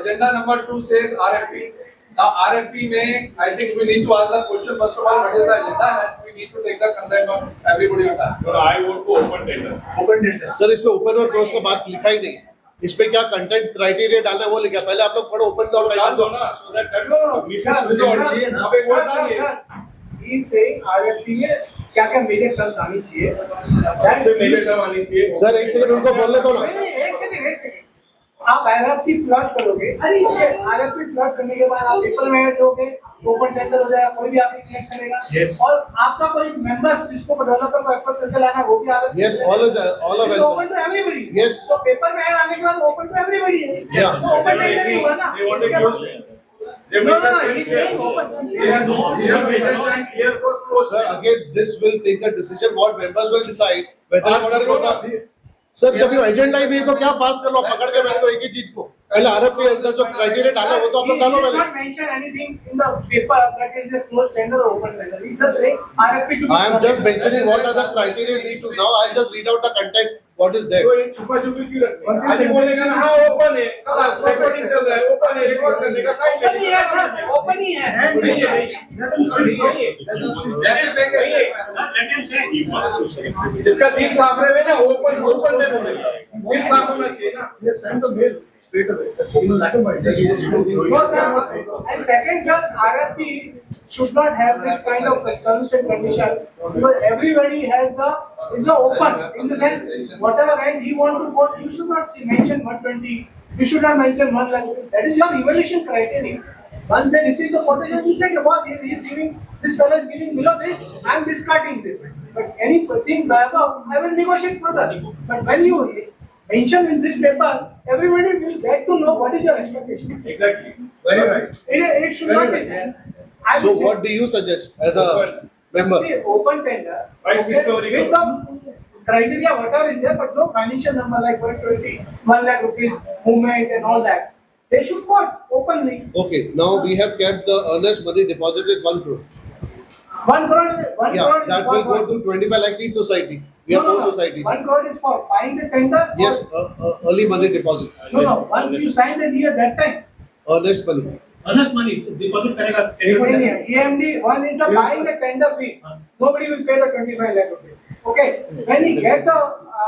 Agenda number 2 says RFP. Now RFP may, I think we need to ask the question first of all, what is the agenda, and we need to take the consent of everybody on that. No, I vote for open tender. Open tender sir इस पे open और close का बात लिखा ही नहीं। इस पे क्या कंटेंट क्राइटेरिया डालना है वो लिखा है। पहले आप लोग पढ़ो ओपन का और डाल टाइटल दो को। ना, so that Mrs. Resort अब एक वोट डालिए। he is saying RFP है क्या क्या मेजर टर्म्स आनी चाहिए सबसे मेजर टर्म आनी चाहिए। सर एक सेकंड उनको बोलने दो ना। नहीं, एक सेकंड आप RFP फ्लड करोगे RFP फ्लड करने के बाद आप पेपर में दोगे ओपन टेंडर हो जाएगा कोई भी आपको कनेक्ट करेगा Yes. और आपका कोई मेंबर्स जिसको डेवलपर को अप्रोच करके लाना है वो भी RFP Yes, all of it. Open to everybody Yes. तो पेपर में आने के बाद ओपन टू एवरीबॉडी है Yeah. तो ओपन टेंडर ही हुआ ना They want to इसके close. बाद- They No, make no, it he's clear. saying open. Here for close. Sir, again, this will take a decision. What members will decide whether Pass you want कर to low go ना। for. Sir जब ये agenda ही नहीं है तो क्या पास कर लो, पकड़ के बैठ दो एक ही चीज को। पहले आरएफपी अंदर जो क्राइटेरिया डाला वो तो आप He लोग डालो did पहले। not mention anything in the paper that is a closed tender or open tender. He just saying RFP to be I am just mentioning what are the criteria need to. Now I'll just read out the content. What is there? तो ये छुपा छुपी क्यों रखते हैं? आज बोलेगा ना हाँ ओपन है, कल रिकॉर्डिंग चल रहा है, ओपन है, रिकॉर्ड करने का साइन open ही है सर, open ही है. नहीं है, let him say. इसका दिल साफ रहे ना, ओपन नहीं बोलेगा, दिल साफ होना चाहिए ना। Yes, send the mail straight away. In black and white. No sir, and second sir, RFP should not have this kind of terms and condition because everybody has is the open in the sense whatever end he want to quote, you should not mention 120, you should not mention 1 lakh. That is your evaluation criteria. Once they receive the quotation, you say, boss, he is giving, this fellow is giving below this, I am discarding this. But anything above, I will negotiate further. But when you mention in this paper, everybody will get to know what is your expectation. Exactly. Very right. It should not be there. I So will say- what do you suggest as a member? See, open tender. Price discovery. With the criteria, whatever is there, but no financial number like 120, 1 lakh rupees movement and all that. They should quote openly. Okay, now we have kept the earnest money deposit is 1 crore. 1 crore is 1 Yeah, crore is that will go to 25 lakhs each society. We have 4 societies. 1 crore is for buying the tender. Yes, early money deposit. No. Once you sign the deal, that time. Earnest money. Earnest money deposit करेगा EMD one is the buying the tender fees. Nobody will pay the 25 lakh rupees. Okay. When he get the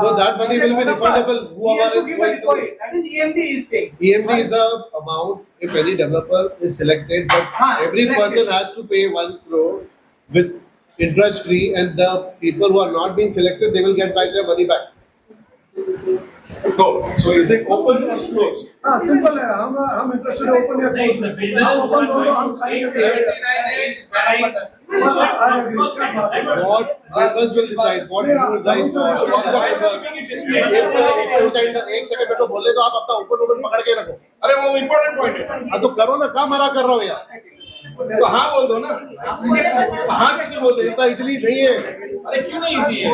No, that money will be refundable. He has Whoever to is give the going to. deposit. That is EMD is saying. EMD is the amount if any developer is selected, but every selected. person has to pay 1 crore with interest free, and the people who are not being selected, they will get back their money back. So is it open or closed? हाँ simple है हम interested open या close हम open बोलो हम sign करते हैं 79 is What members will decide? What rules guys for? एक सेकंड में तो बोले तो आप अपना ओपन पकड़ के रखो। अरे वो इम्पोर्टेंट पॉइंट है। हाँ तो करो ना, काम हरा कर रहा हूँ यार। तो हाँ बोल दो ना। हाँ क्यों बोलते हैं? इतना इसलिए नहीं है। अरे क्यों नहीं इजी है?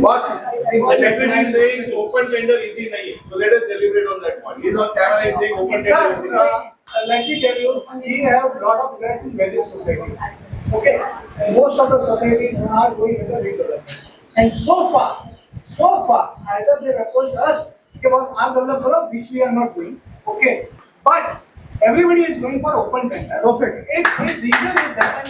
Boss, the secretary is saying open tender easy नहीं है. So let us deliberate on that point. He's on camera, he's saying open tender easy. Sir, let me tell you, we have lot of flats in various societies. Okay, most of the societies are going in the redevelopment. And so far, either they approached us, कि आप develop करो, which we are not doing. Okay, but everybody is going for open tender. Perfect. If reason is that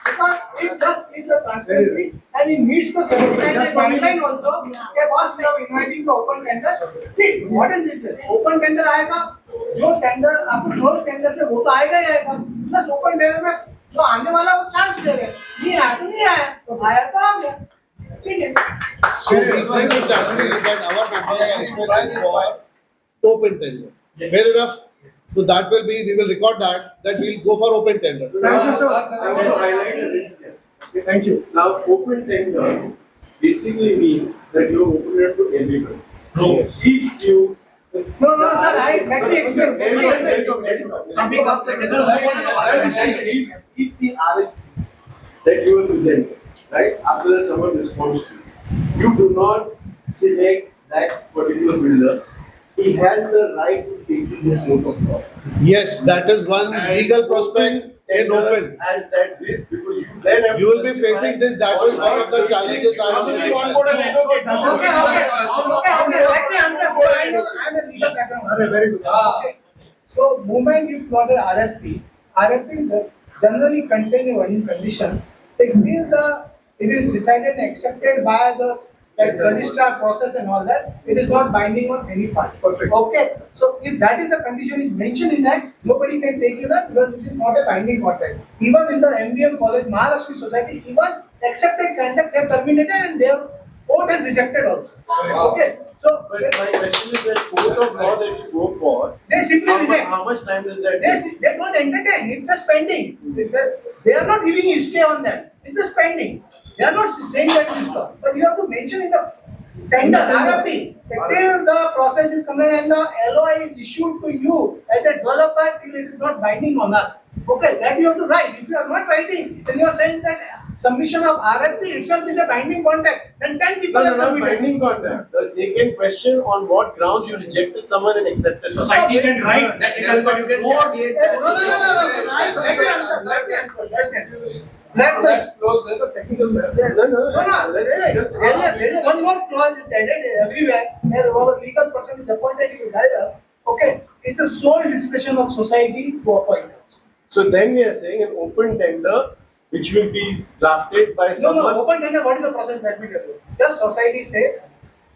because it just gives the transparency and it meets the 79 guideline also. Okay, boss, we are inviting the open tender. See, what is it? Open tender आएगा, जो tender आपको close tender से वो तो आएगा ही आएगा. Plus open tender में जो आने वाला वो चांस दे रहे हैं. नहीं आया तो नहीं आया, तो आया तो आ गया. ठीक है. So we think exactly that our members are requesting for open tender. Fair enough. So that will be, we will record that we will go for open tender. Thank you, sir. I want to highlight this here. Okay, thank you. Now, open tender basically means that you open it to everyone. No. If you No, sir. Let me explain. सभी का if the RFP that you are presenting, right, after that someone responds to you do not select that particular builder, he has the right to take it to the court of law. Yes, that is one legal prospect. in open. as that risk because you then have You will be facing this, that was one of the challenges I Also, was. you onboard an advocate. Okay, let me answer. I know I'm a legal background. Very good. Okay. So, moment you floated RFP generally contain one condition. So, it is decided and accepted by the registrar process and all that, it is not binding on any part. Perfect. Okay. So, if that is the condition is mentioned in that, nobody can take you that because it is not a binding contract. Even in the MBM college, Mahalakshmi Society, even accepted conduct have terminated and their court has rejected also. Okay. So, But my question is that court of law that you go for, they simply reject. how much time does that take? They don't entertain. It's just pending. They are not giving you stay on that. It's just pending. They are not saying that you stop. But you have to mention in the tender RFP till the process is complete and the LOI is issued to you as a developer till it is not binding on us. Okay, that you have to write. If you are not writing, then you are saying that submission of RFP itself is a binding contract. Then 10 people No, have no, not submitted. binding contract. They can question on what grounds you rejected someone and accepted someone. Society can write that it has got you can court. No. Let me answer. Let's close this. No. There is one more clause is added everywhere where our legal person is appointed to guide us. Okay, it's a sole discretion of society to appoint us. So then we are saying an open tender which will be drafted by No, someone. open tender, what is the process? Let me tell you. Just society say,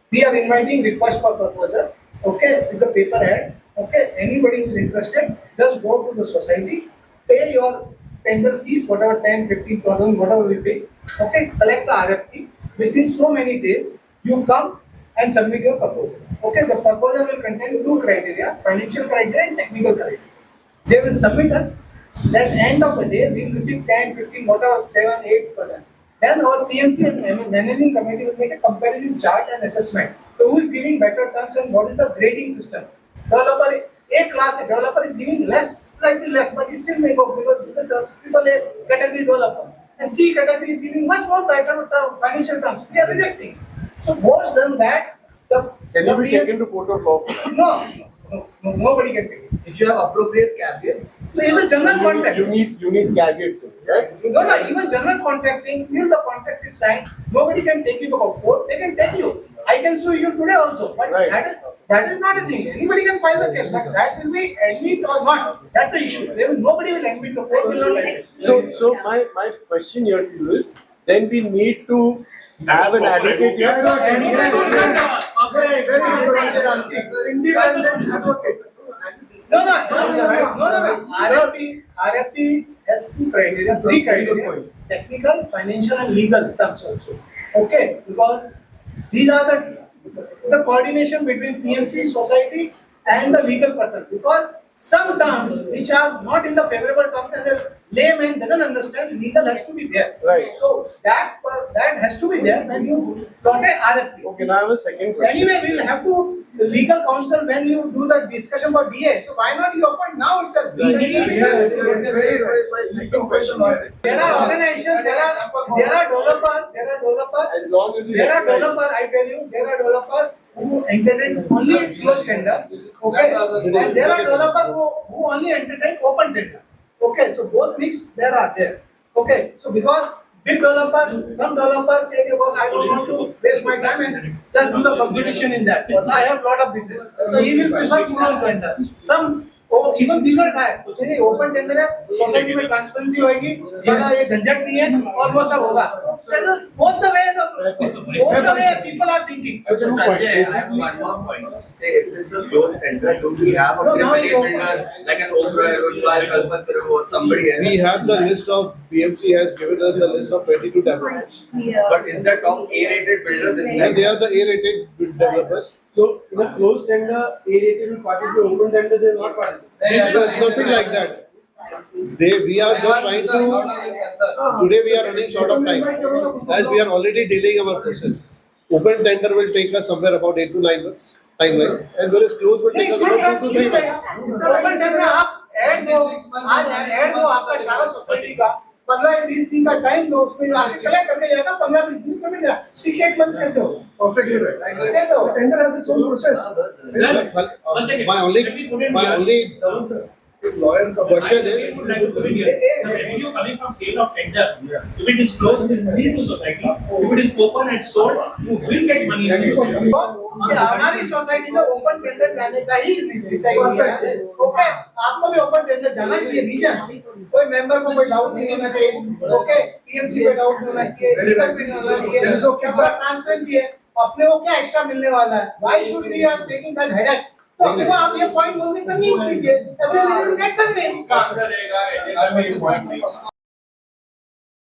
we are inviting request for proposal. Okay, it's a paper ad. Okay, anybody who is interested, just go to the society, pay your tender fees, whatever 10, 15,000, whatever we fix. Okay, collect the RFP. Within so many days, you come and submit your proposal. Okay, the proposal will contain two criteria, financial criteria and technical criteria. They will submit us. At the end of the day, we will receive 10, 15, whatever, 7, 8%. Then our PMC and managing committee will make a comparison chart and assessment. So who is giving better terms and what is the grading system? Developer A class, a developer is giving less, slightly less, but he still may go because this is the triple A category developer. And C category is giving much more better financial terms. We are rejecting. So once done that, Can you be taken to court of law? No, nobody can take it. If you have appropriate caveats. So it's a general contract. You need caveats, right? No, even general contracting, till the contract is signed, nobody can take you to court, they can take you. I can sue you today also, but Right. that is not a thing. Anybody can file the case, but that will be admit or not. That's the issue. Nobody will admit the court will not admit. So my question here to you is, then we need to have an advocate here. Independent advocate. No. RFP has two criteria, three criteria: technical, financial, and legal terms also. Okay, because these are the coordination between PMC, society, and the legal person. Because some terms which are not in the favorable terms and the layman doesn't understand, legal has to be there. Right. So that has to be there when you plot a RFP. Okay, now I have a second question. Anyway, we'll have to legal counsel when you do the discussion for DA. So why not you appoint now itself? Yes, very right. My second question is, There are organizations, there are developers, as long as you there are recognize- developers, I tell you, there are developers who entertain only closed tender, okay? And there are developers who only entertain open tender. Okay, so both mix there are there. Okay, so because big developer, some developers say, because I don't want to waste my time and just do the competition in that. But I have lot of business. So he will prefer closed tender. Some even bigger guy, नहीं open tender है, society में transparency होगी, ज़्यादा ये झंझट नहीं है और वो सब होगा. Both the way people are thinking. So Sanjay, I have one more point. Say if it's a closed tender, do we have a No, now AAA it's open. builder like an Oberoi, Rojwal, Kalpataru or somebody else? We have the list of, BMC has given us the list of 22 developers. But is there top A-rated builders And inside? they are the A-rated developers. So in a closed tender, A-rated will participate, open tender they will not participate. There's nothing like that. We are just trying to, today we are running short of time, as we are already delaying our process. Open tender will take us somewhere about 8 to 9 months timeline, and whereas close will take us about 2 to 3 months. Open tender आप add दो, आज add दो आपका चारा society का 15-20 दिन का time दो, उसमें आप कलेक्ट करके जाएगा 15-20 दिन समझ गया 6-8 months कैसे हो? Perfectly right. कैसे हो? Tender has its own process. Sir, one second. My Let me put it here. lawyer का Question is, I would like to submit here, the revenue coming from sale of tender, if it is closed, it is money to society. If it is open and sold, you will get money in the society. ये हमारी society में open tender जाने का ही decide किया है। Okay, आपको भी open tender जाना चाहिए। रीजन, कोई मेंबर को कोई डाउट नहीं होना चाहिए। ओके, पीएमसी पे डाउट होना चाहिए, रिजल्ट पे नहीं होना चाहिए। सबका ट्रांसपेरेंसी है। अपने को क्या एक्स्ट्रा मिलने वाला है? Why should we are taking that headache? तो अपने को आप ये पॉइंट बोलने का मीन्स कीजिए। Everybody will get convinced. इसका आंसर रहेगा एजेंडा में पॉइंट नहीं।